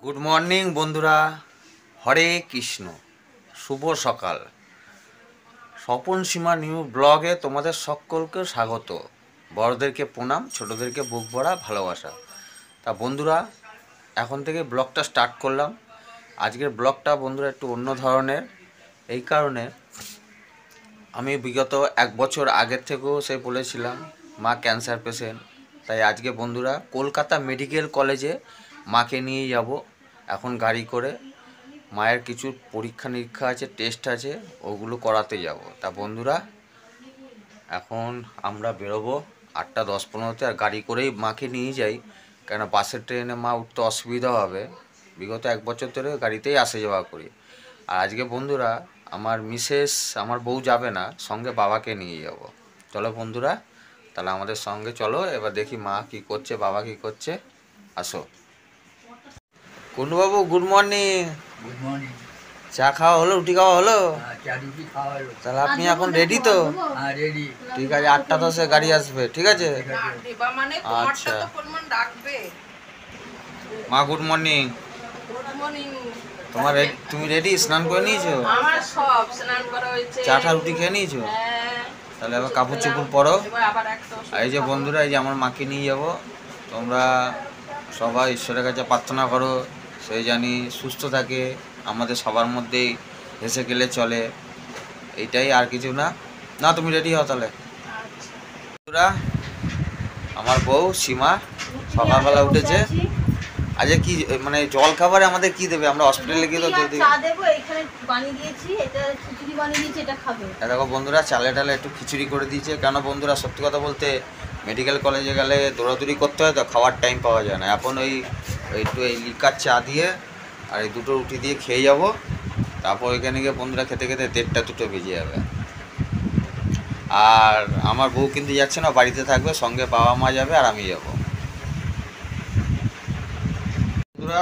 Good morning বন্ধুরা, হরে কৃষ্ণ, শুভ সকাল। স্বপন সীমা new ব্লগে তোমাদের সকলকে স্বাগত। বড়দেরকে প্রণাম, ছোটদেরকে বুক ভরা ভালোবাসা। তা বন্ধুরা, এখন থেকে ব্লগটা স্টার্ট করলাম। আজকের ব্লগটা বন্ধুরা একটু অন্য ধরনের। এই কারণে আমি বিগত 1 বছর আগের থেকেও সে বলেছিলাম মা ক্যান্সার পেশেন্ট। তাই আজকে বন্ধুরা কলকাতা মেডিকেল কলেজে মাকে নিয়ে যাব এখন গাড়ি করে। মায়ের কিছু পরীক্ষা নিরীক্ষা আছে, টেস্ট আছে, ওগুলো করাতে যাব। তা বন্ধুরা এখন আমরা বেরোবো 8টা 10-15-তে। আর গাড়ি করেই মাকে নিয়ে যাই, কেন বাসের ট্রেনে মা উঠতে অসুবিধা হবে। বিগত 1 বছর ধরে গাড়িতেই আসা যাওয়া করি। আর আজকে বন্ধুরা আমার মিসেস, আমার বউ যাবে না, সঙ্গে বাবাকে নিয়ে যাব। চলো বন্ধুরা, তাহলে আমাদের সঙ্গে চলো। এবার দেখি মা কি করছে, বাবা কি করছে। আসো। কুন্ডুবাবু গুড মর্নিং। Good morning. চা খাওয়া হলো, রুটি খাওয়া হলো? চা রুটি খাওয়া হলো। তাহলে আপনি এখন রেডি তো? হ্যাঁ রেডি। ঠিক আছে, 8টা 10-এ গাড়ি আসবে, ঠিক আছে? আচ্ছা মা গুড মর্নিং। তোমার তুমি রেডি? স্নান করে নিয়েছো? আমার সব স্নান করা হয়েছে। চাটা রুটি খেয়ে নিয়েছো? তাহলে এবার কাপড় চোপড় পরো। আর এই যে বন্ধুরা, এই যে আমার মাকে নিয়ে যাব। তোমরা সবাই ঈশ্বরের কাছে প্রার্থনা করো সেই জানি সুস্থ থাকে, আমাদের সবার মধ্যেই হেসে গেলে চলে, এইটাই, আর কিছু না। না তুমি রেডি হও তাহলে। বন্ধুরা আমার বউ সীমা সকালবেলা উঠেছে। আজকে কি মানে জল খাবারে আমাদের কি দেবে? আমরা হসপিটালে গিয়ে তো চা দেব, এখানে বানিয়ে দিয়েছি, এটা খিচুড়ি বানিয়ে দিয়েছি, এটা খাবে। দেখো বন্ধুরা, চালে টালে একটু খিচুড়ি করে দিয়েছে। কেন বন্ধুরা, সত্যি কথা বলতে মেডিকেল কলেজে গেলে দৌড়াদৌড়ি করতে হয় তো, খাওয়ার টাইম পাওয়া যায় না। এখন একটু এই লিকার চা দিয়ে আর এই 2টো রুটি দিয়ে খেয়ে যাব। তারপর ওইখানে গিয়ে বন্ধুরা খেতে খেতে 1:30 2টো বেজে যাবে। আর আমার বউ কিন্তু যাচ্ছে না, বাড়িতে থাকবে, সঙ্গে বাবা মা যাবে আর আমি যাব। বন্ধুরা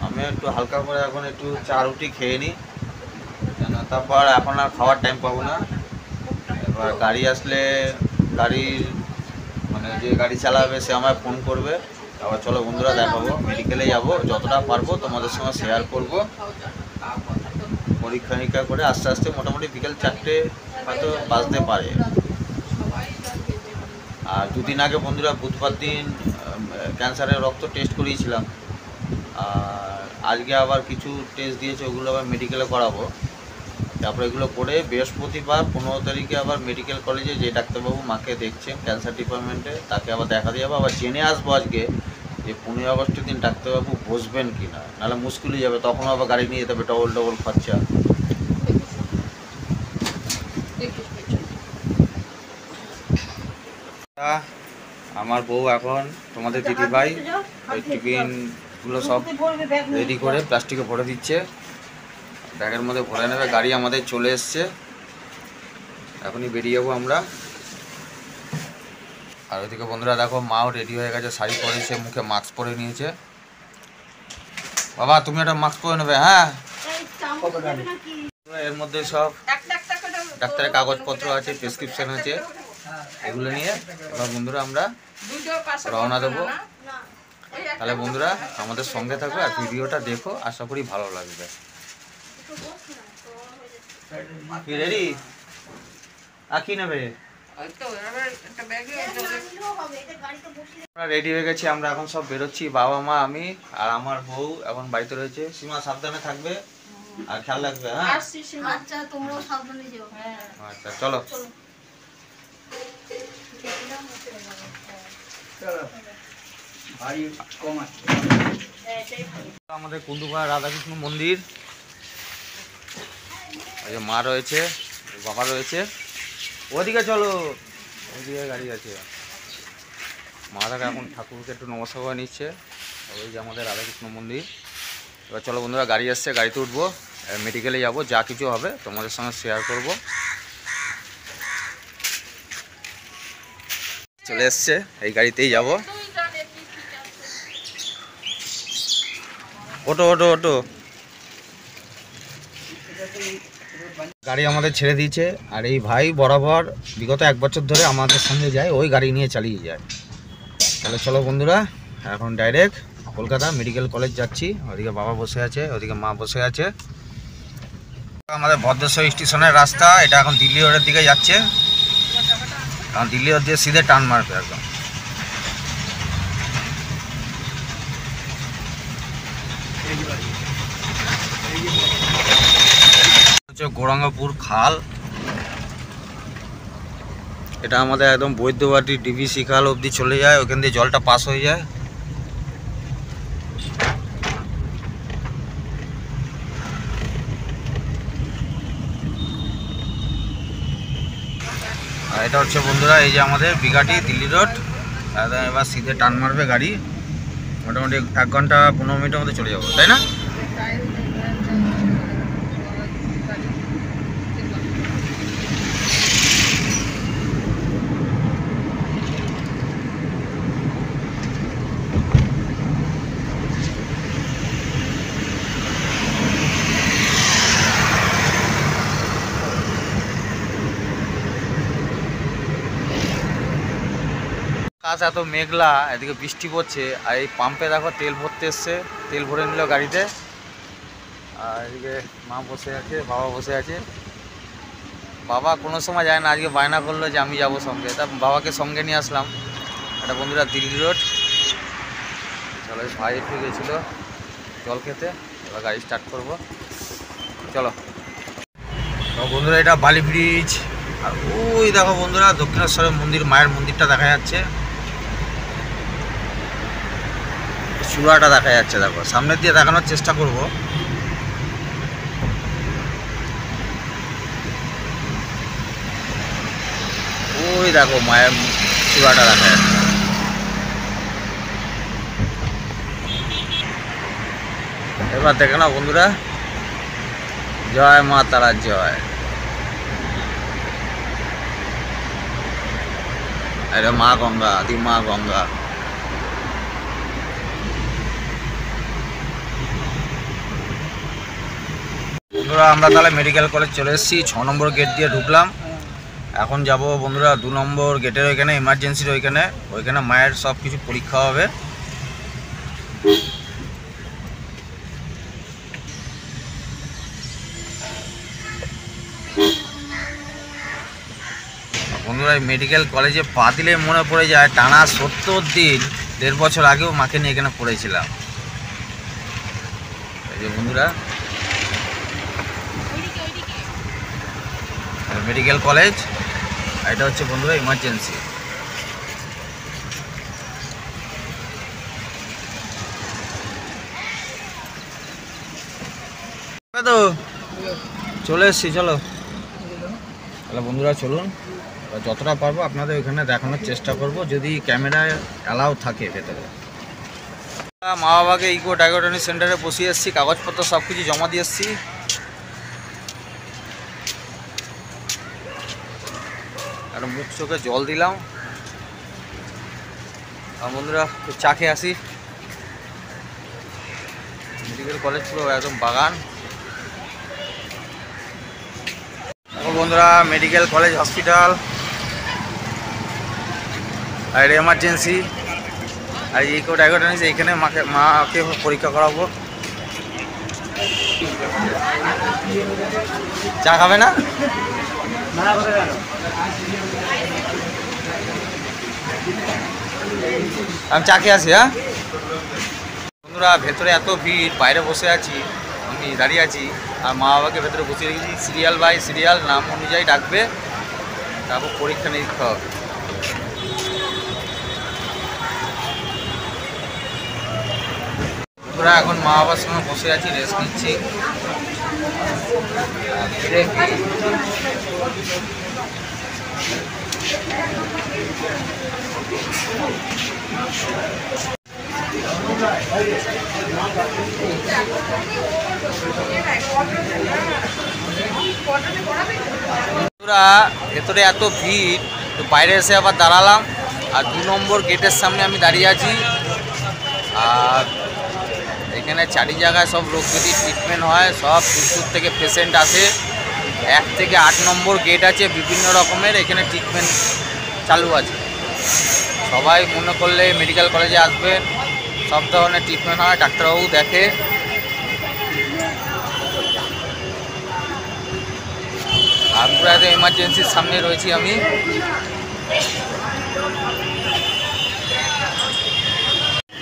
আমি একটু হালকা করে এখন একটু চা রুটি খেয়ে নিই, কেন তারপর এখন আর খাওয়ার টাইম পাবো না। এবার গাড়ি আসলে গাড়ির মানে যে গাড়ি চালাবে সে আমায় ফোন করবে। আবার চলো বন্ধুরা দেখাবো, মেডিকেলে যাবো, যতটা পারবো তোমাদের সঙ্গে শেয়ার করব। পরীক্ষা নিরীক্ষা করে আস্তে আস্তে মোটামুটি বিকেল 4টে হয়তো বাজতে পারে। আর 2 দিন আগে বন্ধুরা বুধবার দিন ক্যান্সারের রক্ত টেস্ট করিয়েছিলাম। আর আজকে আবার কিছু টেস্ট দিয়েছে, ওগুলো আবার মেডিকেলে করাবো। তারপরে এগুলো করে বৃহস্পতিবার 15 তারিখে আবার মেডিকেল কলেজে যে ডাক্তারবাবু মাকে দেখছেন ক্যান্সার ডিপার্টমেন্টে, তাকে আবার দেখা দিয়ে যাবো। আবার জেনে আসবো আজকে যে 15 আগস্টের দিন ডাক্তারবাবু বসবেন কি না, নাহলে মুশকিল হয়ে যাবে। তখন আবার গাড়ি নিয়ে যেতে হবে, ডবল খরচা। আমার বউ এখন তোমাদের দিদিভাই ওই টিফিনগুলো সব রেডি করে প্লাস্টিকে ভরে দিচ্ছে, ব্যাগের মধ্যে ভরে নেবে। গাড়ি আমাদের চলে এসছে, এখনই বেরিয়ে যাবো আমরা। আর ওইদিকে বন্ধুরা দেখো, মাও রেডি হয়ে গেছে, শাড়ি পরেছে, মুখে মাস্ক পরে নিয়েছে। বাবা তুমি একটা মাস্ক পরে নেবে। হ্যাঁ, এর মধ্যে সব ডাক্তারের কাগজপত্র আছে, প্রেসক্রিপশন আছে, এগুলো নিয়ে এবার বন্ধুরা আমরা রওনা দেবো। তাহলে বন্ধুরা আমাদের সঙ্গে থাকো আর ভিডিওটা দেখো, আশা করি ভালো লাগবে। কি রেডি? আর কি নেবে? রেডি হয়ে গেছি আমরা, এখন সব বেরোচ্ছি, বাবা মা আমি আর আমার বউ এখন বাড়িতে রয়েছে। সীমা সাবধানে থাকবে আর খেয়াল রাখবে। হ্যাঁ আচ্ছা, তোমরাও সাবধানে যেও। আচ্ছা চলো। আমাদের কুন্ডুপাড়া রাধাকৃষ্ণ মন্দির, ওই যে মা রয়েছে, বাবা রয়েছে। ওদিকে চলো, ওদিকে গাড়ি আছে। মা দাদা এখন ঠাকুরকে একটু নমস্কার করে নিচ্ছে। ওই যে আমাদের রাধাকৃষ্ণ মন্দির। এবার চলো বন্ধুরা, গাড়ি আসছে, গাড়িতে উঠবো, মেডিকেলে যাব, যা কিছু হবে তোমাদের সঙ্গে শেয়ার করব। চলে এসছে, এই গাড়িতেই যাব। ওটো ওটো ওটো, গাড়ি আমাদের ছেড়ে দিয়েছে। আর এই ভাই বরাবর বিগত 1 বছর ধরে আমাদের সঙ্গে যায়, ওই গাড়ি নিয়ে চালিয়ে যায়। তাহলে চলো বন্ধুরা এখন ডাইরেক্ট কলকাতা মেডিকেল কলেজ যাচ্ছি। ওদিকে বাবা বসে আছে, ওদিকে মা বসে আছে। আমাদের ভদ্রেশ্বর স্টেশনের রাস্তা, এটা এখন দিল্লি রোডের দিকে যাচ্ছে। কারণ দিল্লি রোড দিয়ে সিধে টার্ন মারবে একদম। হচ্ছে গৌরাঙ্গপুর খাল, এটা আমাদের একদম বৈদ্যবাটি ডিভিসি খাল অবধি চলে যায়, ওখান দিয়ে জলটা পাস হয়ে যায়। আর এটা হচ্ছে বন্ধুরা এই যে আমাদের বিঘাটি দিল্লি রোড, একদম এবার সিধে টার্ন মারবে গাড়ি। মোটামুটি 1 ঘন্টা 15 মিনিটের মধ্যে চলে যাবো, তাই না? আকাশ এত মেঘলা, এদিকে বৃষ্টি পড়ছে, আর এই পাম্পে দেখো তেল ভরতে এসছে, তেল ভরে নিল গাড়িতে। আর এদিকে মা বসে আছে, বাবা বসে আছে। বাবা কোনো সময় যায় না, আজকে বায়না করলো যে আমি যাব সঙ্গে, তা বাবাকে সঙ্গে নিয়ে আসলাম। এটা বন্ধুরা দিল্লি রোড। চলো, ভাই একটু গেছিলো জল খেতে, এবার গাড়ি স্টার্ট করবো, চলো। তো বন্ধুরা এটা বালি ব্রিজ, আর ওই দেখো বন্ধুরা দক্ষিণেশ্বরের মন্দির, মায়ের মন্দিরটা দেখা যাচ্ছে, চূড়াটা দেখা যাচ্ছে। দেখো সামনের দিয়ে দেখানোর চেষ্টা করব। ওই দেখো মায়ের চূড়াটা দেখা যাচ্ছে। এবার দেখে না বন্ধুরা, জয় মা তারা জয়। এটা মা গঙ্গা, আদি মা গঙ্গা। বন্ধুরা আমরা তাহলে মেডিকেল কলেজ চলে এসেছি, 6 নম্বর গেট দিয়ে ঢুকলাম। এখন যাব বন্ধুরা 2 নম্বর গেটের ওইখানে, ইমার্জেন্সির ওইখানে মায়ের সব কিছু পরীক্ষা হবে। বন্ধুরা এই মেডিকেল কলেজে পা দিলে মনে পড়ে যায় টানা 70 দিন, 1.5 বছর আগেও মাকে নিয়ে এখানে পড়েছিলাম। এই যে বন্ধুরা মেডিকেল কলেজ, এটা হচ্ছে বন্ধুরা ইমার্জেন্সি। তো চলে এসছি, চলো তাহলে বন্ধুরা চলুন, যতটা পারবো আপনাদের ওইখানে দেখানোর চেষ্টা করব, যদি ক্যামেরায় অ্যালাউ থাকে ভেতরে। মা বাবাকে ইকো ডায়াগনস্টিক সেন্টারে বসিয়ে এসেছি, কাগজপত্র সব কিছু জমা দিয়ে এসেছি। আর মুখ চোখে জল দিলাম। আর বন্ধুরা চা খেয়ে আসি। মেডিকেল কলেজ পুরো একদম বাগান। বন্ধুরা মেডিকেল কলেজ হসপিটাল, আর এমার্জেন্সি, আর ইকো ডায়াগনস্টিক, এইখানে মাকে পরীক্ষা করাবো। চা খাবে না? আমি চা খেয়ে আসি। হ্যাঁ বন্ধুরা ভেতরে এত ভিড়, বাইরে বসে আছি, আমি দাঁড়িয়ে আছি, আর মা বাবাকে ভেতরে বসিয়ে রেখেছি। সিরিয়াল বাই সিরিয়াল নাম অনুযায়ী ডাকবে, তারপর পরীক্ষা নিরীক্ষা হবে। বন্ধুরা এখন মা বাবার সঙ্গে বসে আছি, রেস্ট নিচ্ছি। ভেতরে এত ভিড়, তো বাইরে এসে আবার দাঁড়ালাম। আর 2 নম্বর গেটের সামনে আমি দাঁড়িয়ে আছি। আর এখানে 4 জায়গায় সব রোগ ব্যাধি ট্রিটমেন্ট হয়, সব দূর থেকে পেশেন্ট আসে। 1 থেকে 8 নম্বর গেট আছে, বিভিন্ন রকমের এখানে ট্রিটমেন্ট চালু আছে। সবাই মনে করলে মেডিকেল কলেজে আসবেন, সব ধরনের ট্রিটমেন্ট হয়, ডাক্তারবাবু দেখে। আর পুরো একদম এমার্জেন্সির সামনে রয়েছি আমি।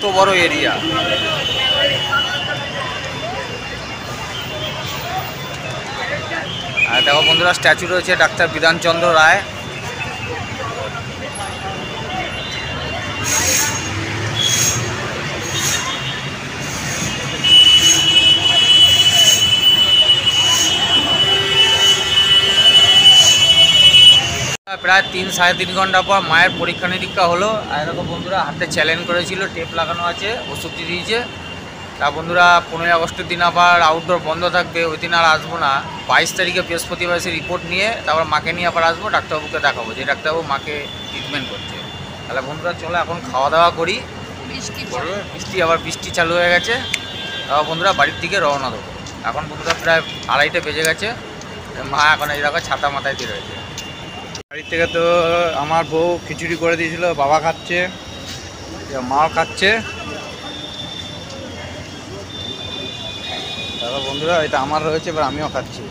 তো বড় এরিয়া। আর দেখো বন্ধুরা, স্ট্যাচু রয়েছে ডাক্তার বিধানচন্দ্র রায়। প্রায় 3-3.5 ঘন্টা পর মায়ের পরীক্ষা নিরীক্ষা হলো। আর এরকম বন্ধুরা হাতে চ্যালেঞ্জ করেছিল, টেপ লাগানো আছে, ওষুধটি দিয়েছে। তা বন্ধুরা 15 আগস্টের দিন আবার আউটডোর বন্ধ থাকবে, ওই দিন আর আসবো না। 22 তারিখে বৃহস্পতিবার এসে রিপোর্ট নিয়ে তারপর মাকে নিয়ে আবার আসবো, ডাক্তারবাবুকে দেখাবো, যে ডাক্তারবাবু মাকে ট্রিটমেন্ট করছে। তাহলে বন্ধুরা চলো এখন খাওয়া দাওয়া করি। বৃষ্টি চালু হয়ে গেছে। তারপর বন্ধুরা বাড়ির দিকে রওনা দেবো। এখন বন্ধুরা প্রায় 2:30 বেজে গেছে। মা এখন এই দেখো ছাতা মাথায় দিয়ে রয়েছে। বাড়ির থেকে তো আমার বউ খিচুড়ি করে দিয়েছিল, বাবা খাচ্ছে, মাও খাচ্ছে। তারপর বন্ধুরা এটা আমার রয়েছে, এবার আমিও খাচ্ছি।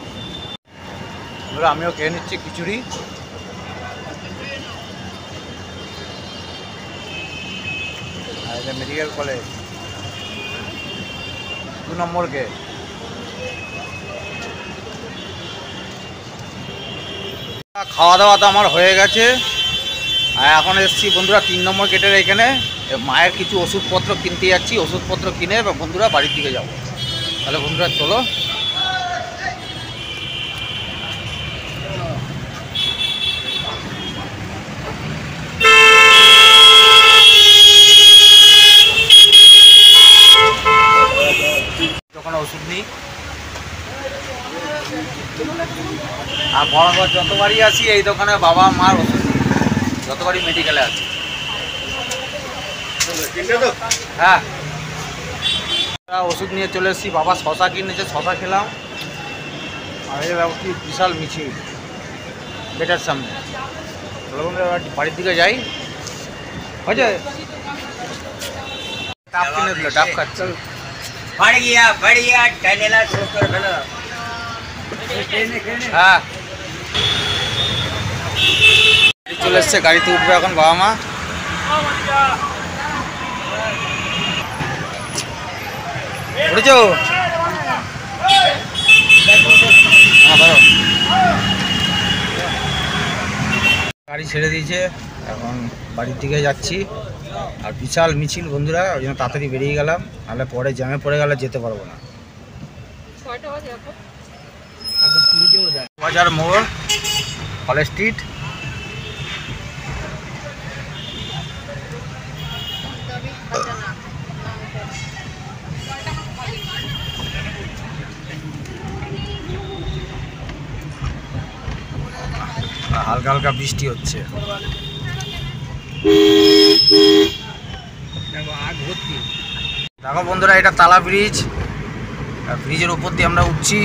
বন্ধুরা আমিও খেয়ে নিচ্ছি খিচুড়ি। আর এটা মেডিকেল কলেজ 2 নম্বর গেট। খাওয়া দাওয়া তো আমার হয়ে গেছে। আর এখন এসেছি বন্ধুরা 3 নম্বর গেটের এখানে। মায়ের কিছু ওষুধপত্র কিনতে যাচ্ছি, ওষুধপত্র কিনে বন্ধুরা বাড়ির দিকে যাব। তাহলে বন্ধুরা চলো। দোকানে ওষুধ নিই। আর বরাবর যতবারই আসি এই দোকানে বাবা মার ওষুধ, যতবারই মেডিকেলে আছি। হ্যাঁ, ওষুধ নিয়ে চলে এসেছি। বাবা শশা কিনেছে, শশা খেলাম। আর এই কি বিশাল মিছিল গেটের সামনে। বাড়ির দিকে যাই। হয়েছে, ডাব কিনে দিল, ডাব খাচ্ছে। হ্যাঁ, চলে এসছে, গাড়িতে উঠবে এখন বাবা মা। উঠেছ? হ্যাঁ ধরো। গাড়ি ছেড়ে দিয়েছে, এখন বাড়ির দিকে যাচ্ছি। আর বিশাল মিছিল বন্ধুরা, ওই জন্য তাড়াতাড়ি বেরিয়ে গেলাম, নাহলে পরে জ্যামে পড়ে গেলে যেতে পারবো না। বাজার মোড়, হল স্ট্রিট। হালকা হালকা বৃষ্টি হচ্ছে। দেখো বন্ধুরা, এটা তালা ব্রিজ। ব্রিজের উপর দিয়ে আমরা উঠছি।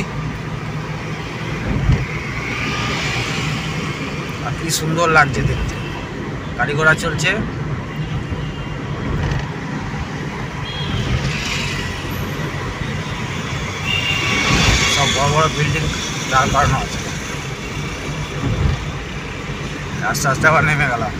আর কি সুন্দর লাগছে দেখতে, গাড়ি ঘোড়া চলছে। সব বড় বড় বিল্ডিং দাঁড় করানো আছে। আস্তে আস্তে আবার নেমে গেলাম।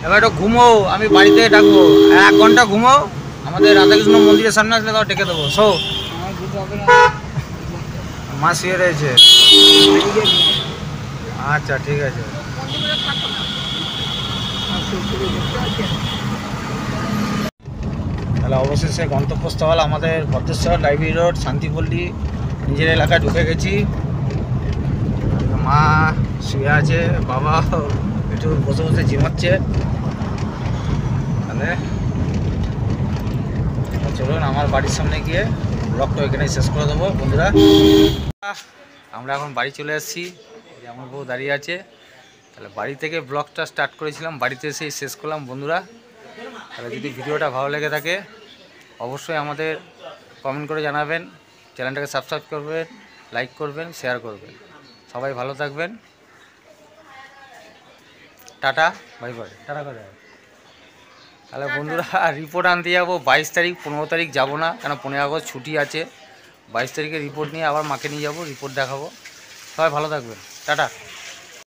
এবার একটু ঘুমো, আমি বাড়ি থেকে ডাকবো। 1 ঘন্টা ঘুমো, আমাদের রাধাকৃষ্ণ মন্দিরের সামনে আসলে তাও ডেকে দেবো। সো মা শুয়ে রয়েছে। আচ্ছা ঠিক আছে। তাহলে অবশেষে গন্তব্যস্থল আমাদের ভদ্রেশ্বর, লাইব্রেরি রোড, শান্তিপল্লী, নিজের এলাকায় ঢুকে গেছি। মা শুয়ে আছে, বাবা একটু বসে বসে ঝিমাচ্ছে। তাহলে চলুন আমার বাড়ির সামনে গিয়ে ব্লগটা ওইখানে শেষ করে দেবো বন্ধুরা। আমরা এখন বাড়ি চলে এসেছি, আমার বউ দাঁড়িয়ে আছে। তাহলে বাড়ি থেকে ব্লগটা স্টার্ট করেছিলাম, বাড়িতে এসেই শেষ করলাম বন্ধুরা। তাহলে যদি ভিডিওটা ভালো লেগে থাকে অবশ্যই আমাদের কমেন্ট করে জানাবেন, চ্যানেলটাকে সাবস্ক্রাইব করবেন, লাইক করবেন, শেয়ার করবেন। সবাই ভালো থাকবেন। টাটা, বাই বাই, টাটা করে। তাহলে বন্ধুরা রিপোর্ট আনতে যাবো 22 তারিখ, 15 তারিখ যাবো না, কেন 15 আগস্ট ছুটি আছে। 22 তারিখে রিপোর্ট নিয়ে আবার মাকে নিয়ে যাবো, রিপোর্ট দেখাবো। সবাই ভালো থাকবেন, টাটা।